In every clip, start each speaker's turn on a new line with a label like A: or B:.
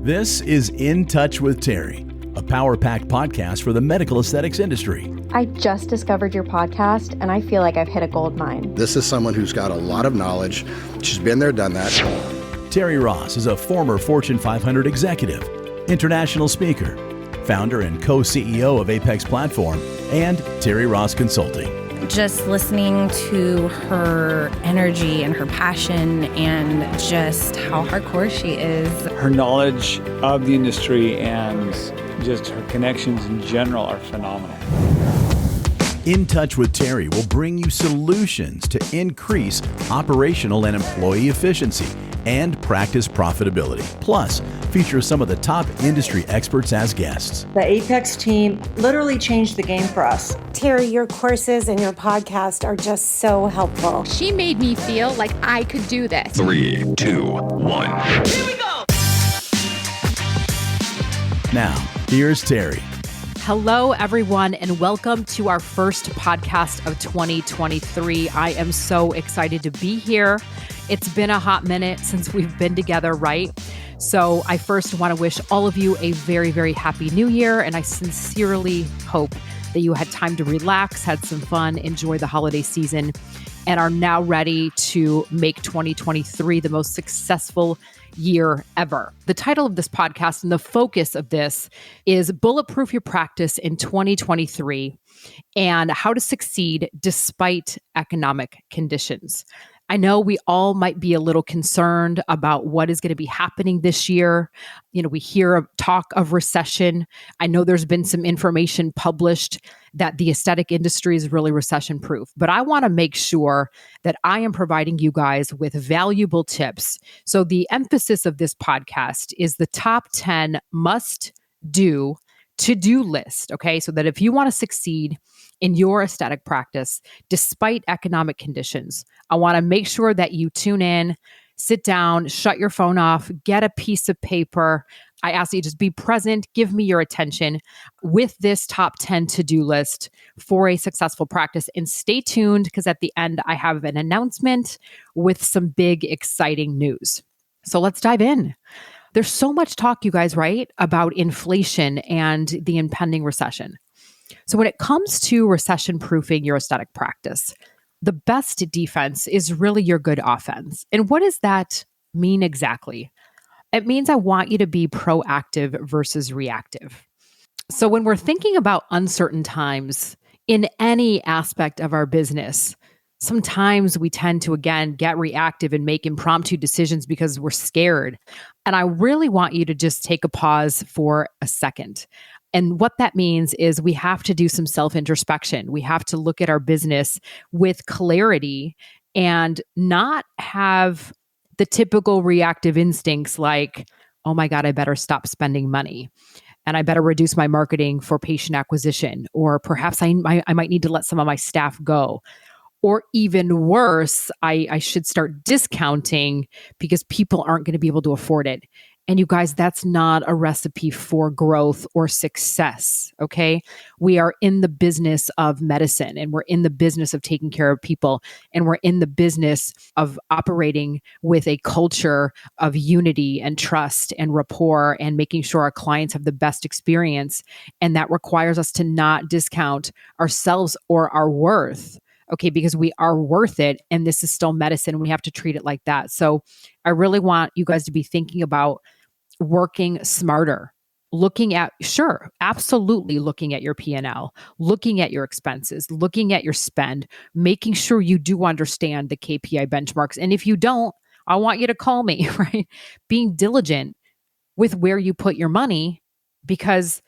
A: This is In Touch with Terri, a power-packed podcast for the medical aesthetics industry.
B: I just discovered your podcast, and I feel like I've hit a gold mine.
C: This is someone who's got a lot of knowledge. She's been there, done that.
A: Terri Ross is a former Fortune 500 executive, international speaker, founder and co-CEO of Apex Platform, and Terri Ross Consulting.
D: Just listening to her energy and her passion and just how hardcore she is.
E: Her knowledge of the industry and just her connections in general are phenomenal.
A: In Touch with Terri will bring you solutions to increase operational and employee efficiency and practice profitability. Plus, feature some of the top industry experts as guests.
F: The Apex team literally changed the game for us.
G: Terri, your courses and your podcast are just so helpful.
H: She made me feel like I could do this.
I: 3, 2, 1.
H: Here we go!
A: Now, here's Terri.
J: Hello, everyone, and welcome to our first podcast of 2023. I am so excited to be here. It's been a hot minute since we've been together, right? So I first want to wish all of you a very, very happy new year, and I sincerely hope that you had time to relax, had some fun, enjoy the holiday season, and are now ready to make 2023 the most successful year ever. The title of this podcast and the focus of this is Bulletproof Your Practice in 2023 and how to succeed despite economic conditions. I know we all might be a little concerned about what is going to be happening this year. You know, we hear talk of recession. I know there's been some information published that the aesthetic industry is really recession proof, but I want to make sure that I am providing you guys with valuable tips. So the emphasis of this podcast is the top 10 must-do to-do list, okay? So that if you want to succeed in your aesthetic practice, despite economic conditions, I want to make sure that you tune in, sit down, shut your phone off, get a piece of paper. I ask you to just be present, give me your attention with this top 10 to-do list for a successful practice. And stay tuned because at the end, I have an announcement with some big, exciting news. So let's dive in. There's so much talk, you guys, right, about inflation and the impending recession. So when it comes to recession-proofing your aesthetic practice, the best defense is really your good offense. And what does that mean exactly? It means I want you to be proactive versus reactive. So when we're thinking about uncertain times in any aspect of our business, sometimes we tend to, again, get reactive and make impromptu decisions because we're scared. And I really want you to just take a pause for a second. And what that means is we have to do some self-introspection. We have to look at our business with clarity and not have the typical reactive instincts like, oh my God, I better stop spending money. And I better reduce my marketing for patient acquisition. Or perhaps I might need to let some of my staff go. Or even worse, I should start discounting because people aren't going to be able to afford it. And you guys, that's not a recipe for growth or success, okay? We are in the business of medicine and we're in the business of taking care of people and we're in the business of operating with a culture of unity and trust and rapport and making sure our clients have the best experience. And that requires us to not discount ourselves or our worth. Okay, because we are worth it and this is still medicine. We have to treat it like that. So I really want you guys to be thinking about working smarter, looking at, absolutely looking at your P&L, looking at your expenses, looking at your spend, making sure you do understand the KPI benchmarks. And if you don't, I want you to call me, right? Being diligent with where you put your money because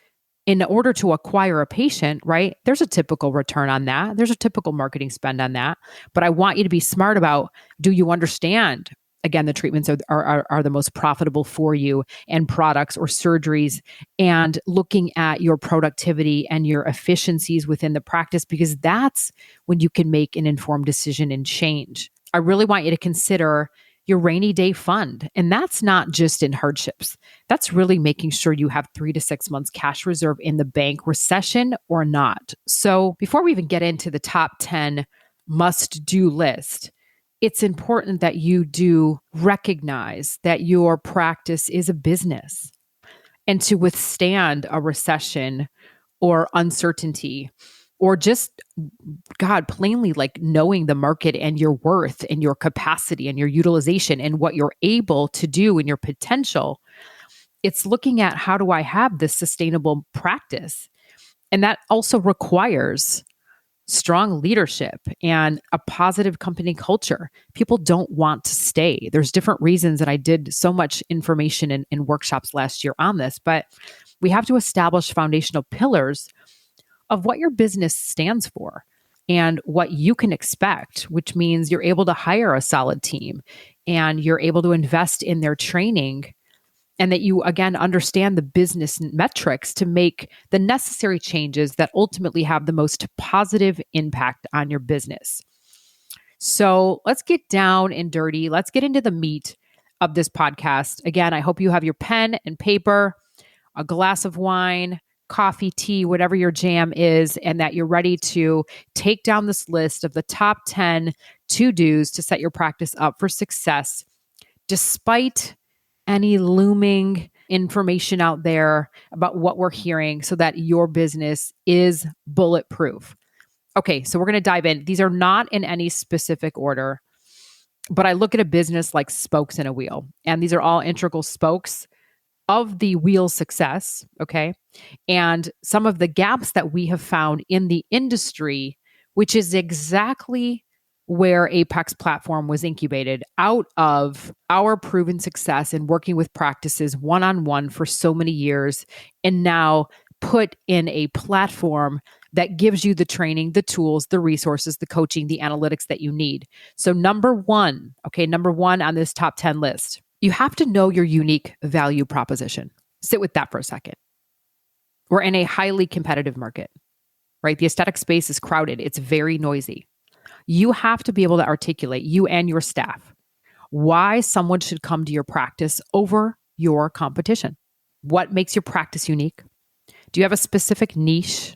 J: in order to acquire a patient, right, there's a typical return on that. There's a typical marketing spend on that. But I want you to be smart about, do you understand, again, the treatments are the most profitable for you and products or surgeries and looking at your productivity and your efficiencies within the practice, because that's when you can make an informed decision and change. I really want you to consider your rainy day fund. And that's not just in hardships. That's really making sure you have 3 to 6 months cash reserve in the bank, recession or not. So before we even get into the top 10 must-do list, it's important that you do recognize that your practice is a business. and to withstand a recession or uncertainty, or just, God, plainly like knowing the market and your worth and your capacity and your utilization and what you're able to do and your potential. It's looking at, how do I have this sustainable practice? And that also requires strong leadership and a positive company culture. People don't want to stay. There's different reasons, and I did so much information in workshops last year on this, but we have to establish foundational pillars of what your business stands for and what you can expect, which means you're able to hire a solid team and you're able to invest in their training, and that you, again, understand the business metrics to make the necessary changes that ultimately have the most positive impact on your business. So let's get down and dirty. Let's get into the meat of this podcast. Again, I hope you have your pen and paper, a glass of wine, coffee, tea, whatever your jam is, and that you're ready to take down this list of the top 10 to-dos to set your practice up for success, despite any looming information out there about what we're hearing, so that your business is bulletproof. Okay, so we're going to dive in. These are not in any specific order, but I look at a business like spokes in a wheel, and these are all integral spokes of the wheel's success, okay? And some of the gaps that we have found in the industry, which is exactly where Apex Platform was incubated out of our proven success in working with practices one-on-one for so many years, and now put in a platform that gives you the training, the tools, the resources, the coaching, the analytics that you need. So number one on this top 10 list, you have to know your unique value proposition. Sit with that for a second. We're in a highly competitive market, right? The aesthetic space is crowded. It's very noisy. You have to be able to articulate, you and your staff, why someone should come to your practice over your competition. What makes your practice unique? Do you have a specific niche,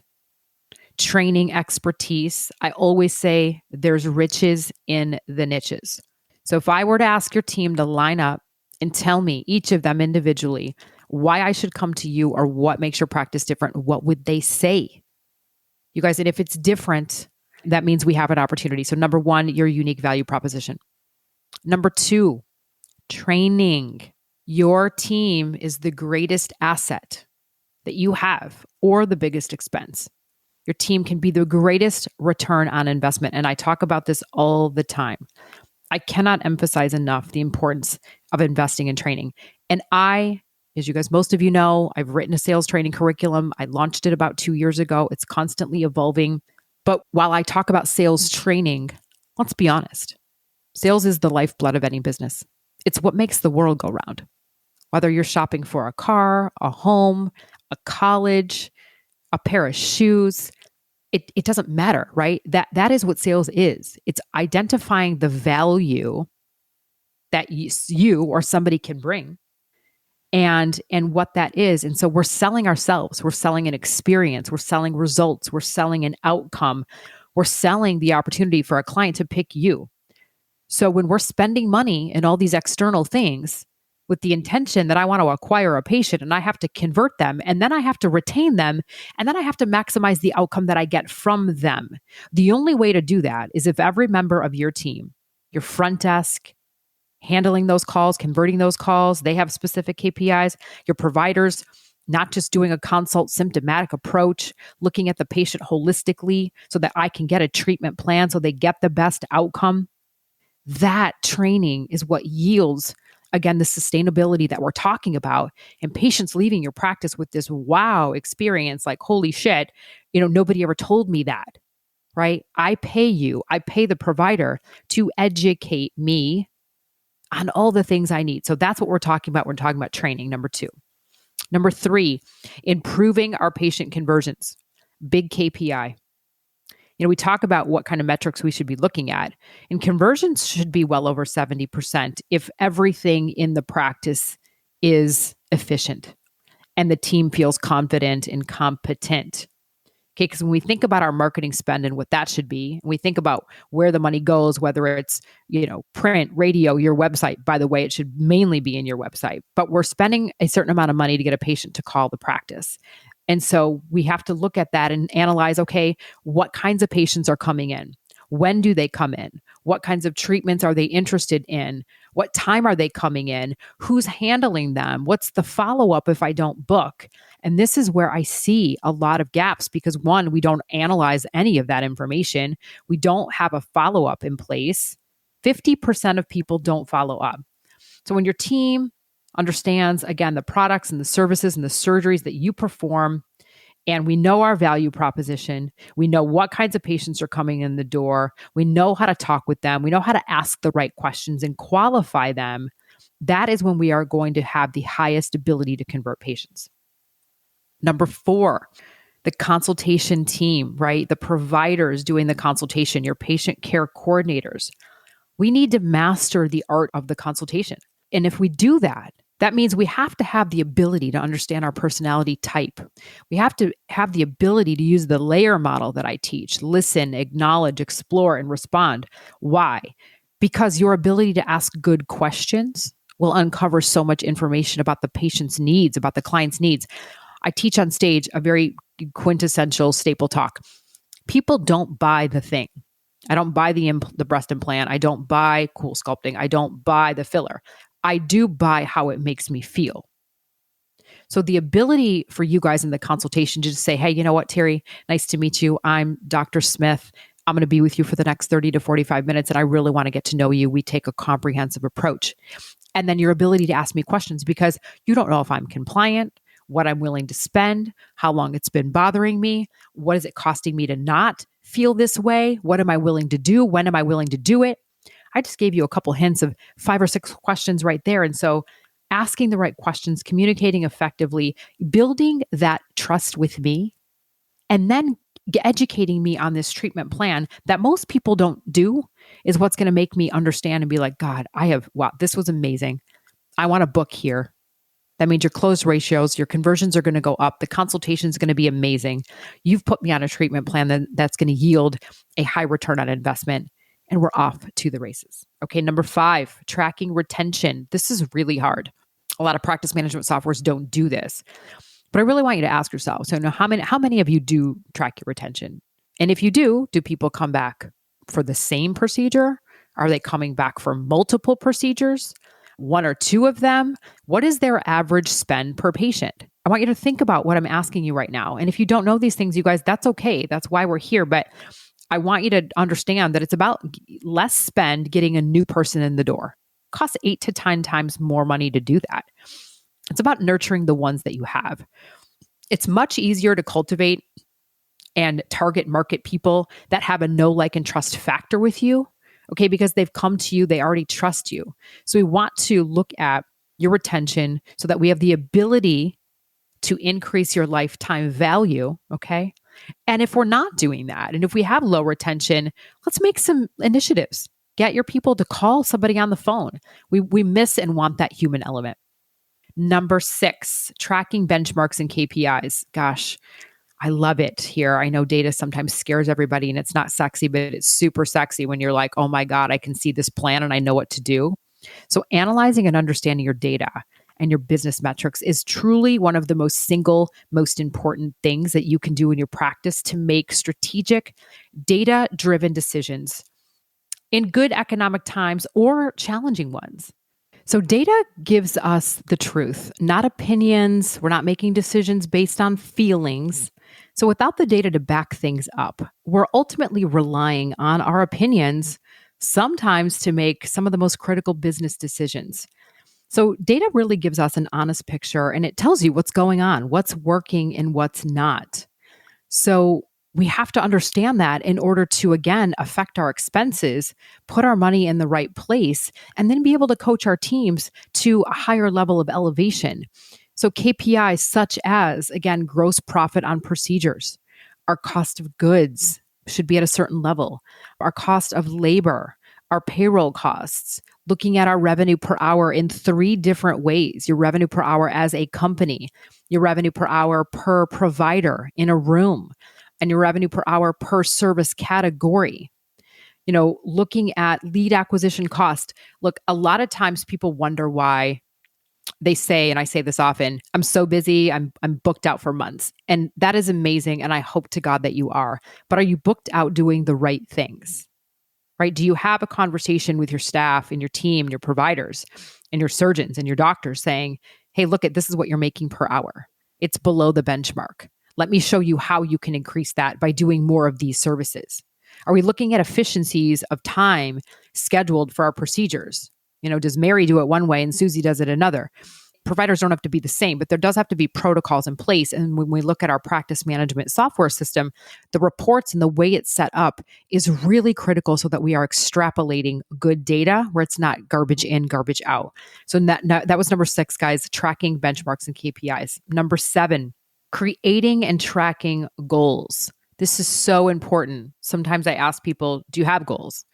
J: training expertise? I always say there's riches in the niches. So if I were to ask your team to line up and tell me, each of them individually, why I should come to you or what makes your practice different, what would they say? You guys, and if it's different, that means we have an opportunity. So number one, your unique value proposition. Number two, training. Your team is the greatest asset that you have, or the biggest expense. Your team can be the greatest return on investment. And I talk about this all the time. I cannot emphasize enough the importance of investing in training. And as you guys, most of you know, I've written a sales training curriculum. I launched it about 2 years ago. It's constantly evolving. But while I talk about sales training, let's be honest. Sales is the lifeblood of any business. It's what makes the world go round. Whether you're shopping for a car, a home, a college, a pair of shoes, it doesn't matter, right? That is what sales is. It's identifying the value that you or somebody can bring, and what that is. And so we're selling ourselves. We're selling an experience. We're selling results. We're selling an outcome. We're selling the opportunity for a client to pick you. So when we're spending money in all these external things with the intention that I want to acquire a patient and I have to convert them, and then I have to retain them, and then I have to maximize the outcome that I get from them. The only way to do that is if every member of your team, your front desk, handling those calls, converting those calls, they have specific KPIs, your providers, not just doing a consult symptomatic approach, looking at the patient holistically so that I can get a treatment plan so they get the best outcome. That training is what yields, again, the sustainability that we're talking about, and patients leaving your practice with this wow experience, like, holy shit, nobody ever told me that, right? I pay the provider to educate me on all the things I need. So that's what we're talking about. We're talking about training, number two. Number three, improving our patient conversions. Big KPI. We talk about what kind of metrics we should be looking at, and conversions should be well over 70% if everything in the practice is efficient and the team feels confident and competent. Okay, because when we think about our marketing spend and what that should be, and we think about where the money goes, whether it's, print, radio, your website, by the way, it should mainly be in your website, but we're spending a certain amount of money to get a patient to call the practice. And so we have to look at that and analyze, okay, what kinds of patients are coming in? When do they come in? What kinds of treatments are they interested in? What time are they coming in? Who's handling them? What's the follow-up if I don't book? And this is where I see a lot of gaps because one, we don't analyze any of that information. We don't have a follow-up in place. 50% of people don't follow up. So when your team understands, again, the products and the services and the surgeries that you perform, and we know our value proposition, we know what kinds of patients are coming in the door, we know how to talk with them, we know how to ask the right questions and qualify them, that is when we are going to have the highest ability to convert patients. Number 4, the consultation team, right? The providers doing the consultation, your patient care coordinators. We need to master the art of the consultation. And if we do that, that means we have to have the ability to understand our personality type. We have to have the ability to use the layer model that I teach, listen, acknowledge, explore, and respond. Why? Because your ability to ask good questions will uncover so much information about the patient's needs, about the client's needs. I teach on stage a very quintessential staple talk. People don't buy the thing. I don't buy the breast implant. I don't buy cool sculpting. I don't buy the filler. I do buy how it makes me feel. So the ability for you guys in the consultation to just say, hey, you know what, Terri, nice to meet you. I'm Dr. Smith. I'm going to be with you for the next 30 to 45 minutes, and I really want to get to know you. We take a comprehensive approach. And then your ability to ask me questions because you don't know if I'm compliant, what I'm willing to spend, how long it's been bothering me, what is it costing me to not feel this way, what am I willing to do, when am I willing to do it? I just gave you a couple hints of 5 or 6 questions right there. And so asking the right questions, communicating effectively, building that trust with me, and then educating me on this treatment plan that most people don't do is what's going to make me understand and be like, God, wow, this was amazing. I want to book here. That means your close ratios, your conversions are going to go up. The consultation is going to be amazing. You've put me on a treatment plan that's going to yield a high return on investment. And we're off to the races. Okay, number 5, tracking retention. This is really hard. A lot of practice management softwares don't do this. But I really want you to ask yourself, so now how many of you do track your retention? And if you do people come back for the same procedure? Are they coming back for multiple procedures? 1 or 2 of them? What is their average spend per patient? I want you to think about what I'm asking you right now. And if you don't know these things, you guys, that's okay. That's why we're here. But I want you to understand that it's about less spend getting a new person in the door. It costs 8 to 10 times more money to do that. It's about nurturing the ones that you have. It's much easier to cultivate and target market people that have a know, like, and trust factor with you, okay? Because they've come to you, they already trust you. So we want to look at your retention so that we have the ability to increase your lifetime value, okay? And if we're not doing that, and if we have low retention, let's make some initiatives. Get your people to call somebody on the phone. We miss and want that human element. Number 6, tracking benchmarks and KPIs. Gosh, I love it here. I know data sometimes scares everybody and it's not sexy, but it's super sexy when you're like, oh my God, I can see this plan and I know what to do. So analyzing and understanding your data and your business metrics is truly one of the most important things that you can do in your practice to make strategic, data-driven decisions in good economic times or challenging ones. So data gives us the truth, not opinions. We're not making decisions based on feelings. So without the data to back things up, we're ultimately relying on our opinions, sometimes to make some of the most critical business decisions. So data really gives us an honest picture and it tells you what's going on, what's working and what's not. So we have to understand that in order to, again, affect our expenses, put our money in the right place, and then be able to coach our teams to a higher level of elevation. So KPIs such as, again, gross profit on procedures, our cost of goods should be at a certain level, our cost of labor, our payroll costs, looking at our revenue per hour in 3 different ways. Your revenue per hour as a company, your revenue per hour per provider in a room, and your revenue per hour per service category. Looking at lead acquisition cost. Look, a lot of times people wonder why they say, and I say this often, I'm so busy, I'm booked out for months. And that is amazing. And I hope to God that you are. But are you booked out doing the right things? Right? Do you have a conversation with your staff and your team, and your providers and your surgeons and your doctors saying, hey, look at this is what you're making per hour. It's below the benchmark. Let me show you how you can increase that by doing more of these services. Are we looking at efficiencies of time scheduled for our procedures? Does Mary do it one way and Susie does it another? Providers don't have to be the same, but there does have to be protocols in place. And when we look at our practice management software system, the reports and the way it's set up is really critical so that we are extrapolating good data where it's not garbage in, garbage out. So that was number 6, guys, tracking benchmarks and KPIs. Number 7, creating and tracking goals. This is so important. Sometimes I ask people, do you have goals?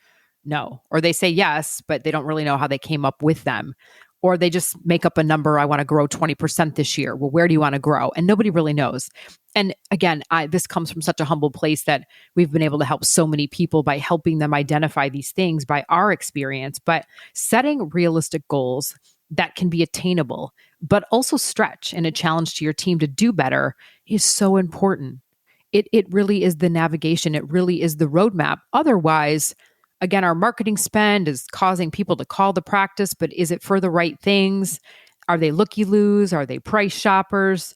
J: No. Or they say yes, but they don't really know how they came up with them. Or they just make up a number. I want to grow 20% this year. Well, where do you want to grow? And nobody really knows. And again, this comes from such a humble place that we've been able to help so many people by helping them identify these things by our experience, but setting realistic goals that can be attainable, but also stretch and a challenge to your team to do better is so important. It really is the navigation. It really is the roadmap. Otherwise, again, our marketing spend is causing people to call the practice, but is it for the right things? Are they looky-loos? Are they price shoppers?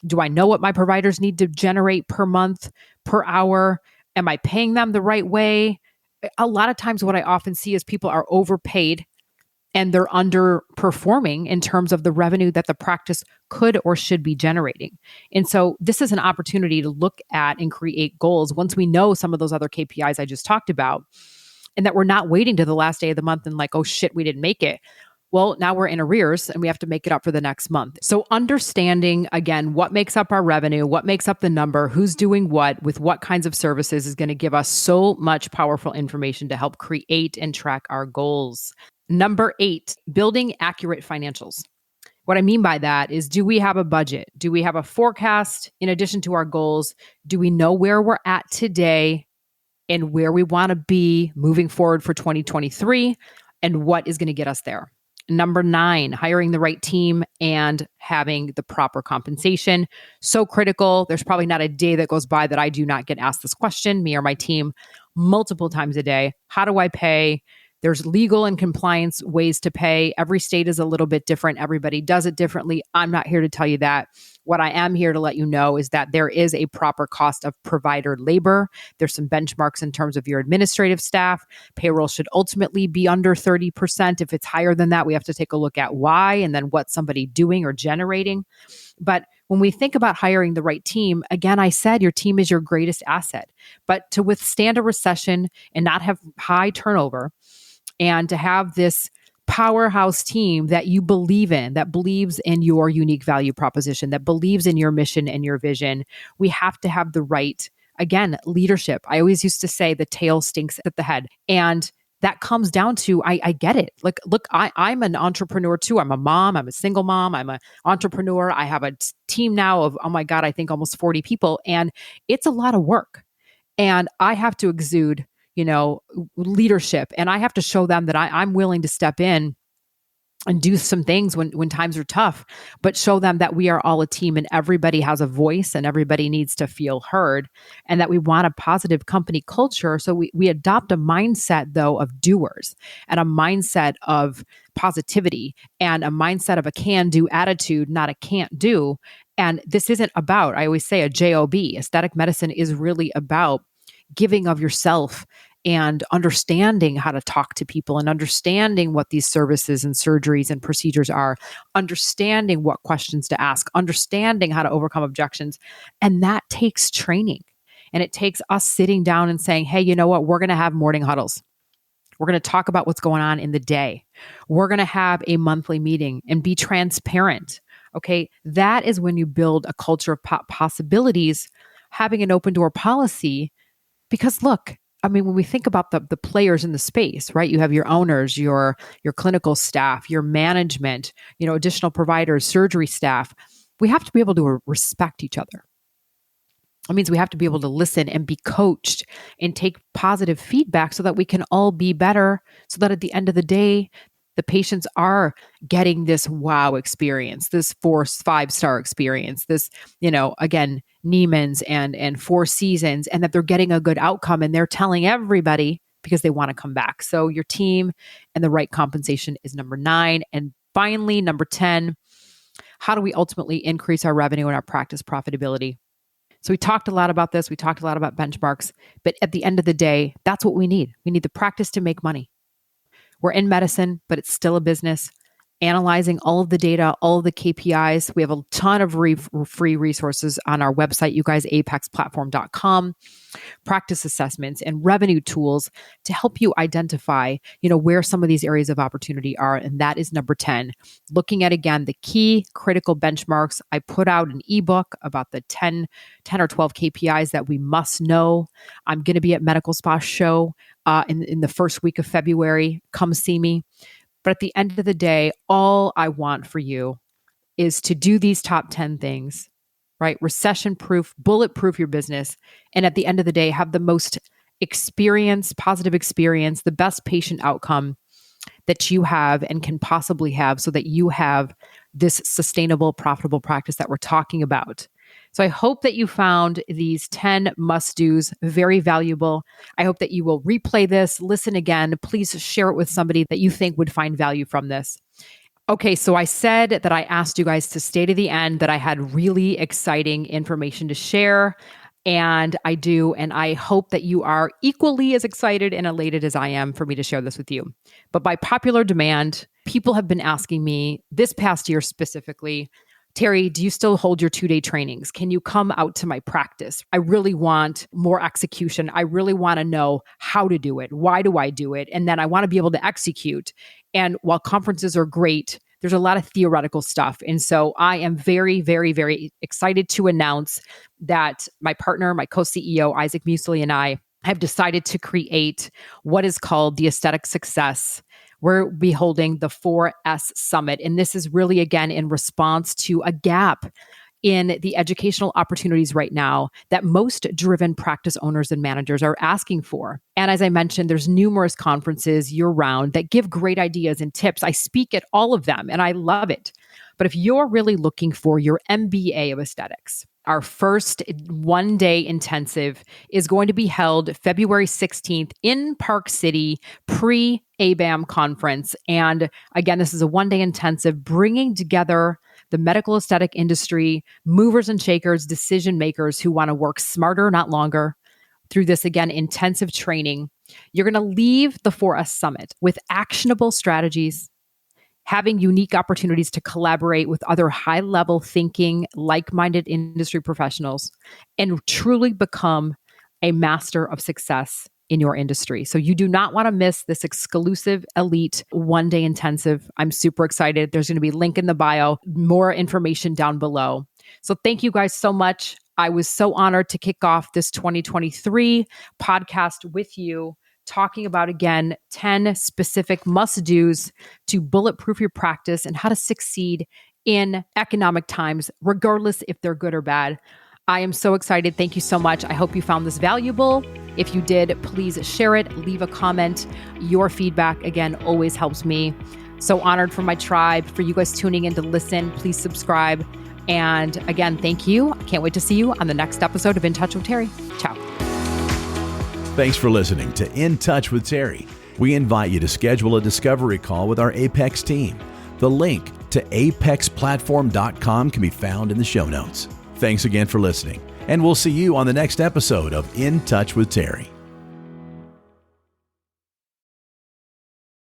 J: Do I know what my providers need to generate per month, per hour? Am I paying them the right way? A lot of times what I often see is people are overpaid and they're underperforming in terms of the revenue that the practice could or should be generating. And so this is an opportunity to look at and create goals once we know some of those other KPIs I just talked about, and that we're not waiting to the last day of the month and like, oh shit, we didn't make it. Well, now we're in arrears and we have to make it up for the next month. So understanding, again, what makes up our revenue, what makes up the number, who's doing what, with what kinds of services is going to give us so much powerful information to help create and track our goals. Number 8, building accurate financials. What I mean by that is, do we have a budget? Do we have a forecast in addition to our goals? Do we know where we're at today and where we want to be moving forward for 2023 and what is going to get us there? Number 9, hiring the right team and having the proper compensation. So critical. There's probably not a day that goes by that I do not get asked this question, me or my team, multiple times a day. How do I pay? There's legal and compliance ways to pay. Every state is a little bit different. Everybody does it differently. I'm not here to tell you that. What I am here to let you know is that there is a proper cost of provider labor. There's some benchmarks in terms of your administrative staff. Payroll should ultimately be under 30%. If it's higher than that, we have to take a look at why and then what's somebody doing or generating. But when we think about hiring the right team, again, I said your team is your greatest asset. But to withstand a recession and not have high turnover, and to have this powerhouse team that you believe in, that believes in your unique value proposition, that believes in your mission and your vision, we have to have the right, again, leadership. I always used to say the tail stinks at the head. And that comes down to, I get it. Like, look, I'm an entrepreneur too. I'm a mom. I'm a single mom. I'm an entrepreneur. I have a team now of, oh my God, I think almost 40 people. And it's a lot of work. And I have to exude leadership. And I have to show them that I'm willing to step in and do some things when times are tough, but show them that we are all a team and everybody has a voice and everybody needs to feel heard, and that we want a positive company culture. So we adopt a mindset, though, of doers and a mindset of positivity and a mindset of a can-do attitude, not a can't-do. And this isn't about, I always say, a job. Aesthetic medicine is really about giving of yourself and understanding how to talk to people and understanding what these services and surgeries and procedures are, understanding what questions to ask, understanding how to overcome objections. And that takes training. And it takes us sitting down and saying, hey, you know what? We're going to have morning huddles. We're going to talk about what's going on in the day. We're going to have a monthly meeting and be transparent. Okay. That is when you build a culture of possibilities, having an open door policy. Because look, I mean, when we think about the players in the space, right? You have your owners, your clinical staff, your management, additional providers, surgery staff. We have to be able to respect each other. It means we have to be able to listen and be coached and take positive feedback so that we can all be better, so that at the end of the day, the patients are getting this wow experience, this 4-5-star experience, this, again, Neiman's and Four Seasons, and that they're getting a good outcome and they're telling everybody because they want to come back. So your team and the right compensation is number 9. And finally, number 10, how do we ultimately increase our revenue and our practice profitability? So we talked a lot about this. We talked a lot about benchmarks, but at the end of the day, that's what we need. We need the practice to make money. We're in medicine, but it's still a business. Analyzing all of the data, all of the KPIs. We have a ton of free resources on our website, you guys, apexplatform.com, practice assessments and revenue tools to help you identify, where some of these areas of opportunity are. And that is number 10. Looking at, again, the key critical benchmarks. I put out an ebook about the 10 or 12 KPIs that we must know. I'm going to be at Medical Spa Show in the first week of February. Come see me. But at the end of the day, all I want for you is to do these top 10 things, right? Recession-proof, bulletproof your business. And at the end of the day, have the most positive experience, the best patient outcome that you have and can possibly have, so that you have this sustainable, profitable practice that we're talking about. So I hope that you found these 10 must-dos very valuable. I hope that you will replay this, listen again. Please share it with somebody that you think would find value from this. Okay, so I said that I asked you guys to stay to the end, that I had really exciting information to share. And I do. And I hope that you are equally as excited and elated as I am for me to share this with you. But by popular demand, people have been asking me this past year specifically, Terri, do you still hold your 2-day trainings? Can you come out to my practice? I really want more execution. I really want to know how to do it. Why do I do it? And then I want to be able to execute. And while conferences are great, there's a lot of theoretical stuff. And so I am very, very, very excited to announce that my partner, my co-CEO, Isaac Muesli, and I have decided to create what is called the Aesthetic Success. We'll be holding the 4S Summit. And this is really, again, in response to a gap in the educational opportunities right now that most driven practice owners and managers are asking for. And as I mentioned, there's numerous conferences year-round that give great ideas and tips. I speak at all of them, and I love it. But if you're really looking for your MBA of aesthetics, our first 1-day intensive is going to be held February 16th in Park City, pre-ABAM conference. And again, this is a 1-day intensive bringing together the medical aesthetic industry, movers and shakers, decision makers who want to work smarter, not longer, through this, again, intensive training. You're going to leave the 4S Summit with actionable strategies, having unique opportunities to collaborate with other high-level thinking, like-minded industry professionals, and truly become a master of success in your industry. So you do not want to miss this exclusive elite 1-day intensive. I'm super excited. There's going to be a link in the bio, more information down below. So thank you guys so much. I was so honored to kick off this 2023 podcast with you, talking about, again, 10 specific must-dos to bulletproof your practice and how to succeed in economic times, regardless if they're good or bad. I am so excited. Thank you so much. I hope you found this valuable. If you did, please share it, leave a comment. Your feedback, again, always helps me. So honored for my tribe, for you guys tuning in to listen. Please subscribe. And again, thank you. I can't wait to see you on the next episode of In Touch with Terri. Ciao.
A: Thanks for listening to In Touch with Terri. We invite you to schedule a discovery call with our Apex team. The link to apexplatform.com can be found in the show notes. Thanks again for listening, and we'll see you on the next episode of In Touch with Terri.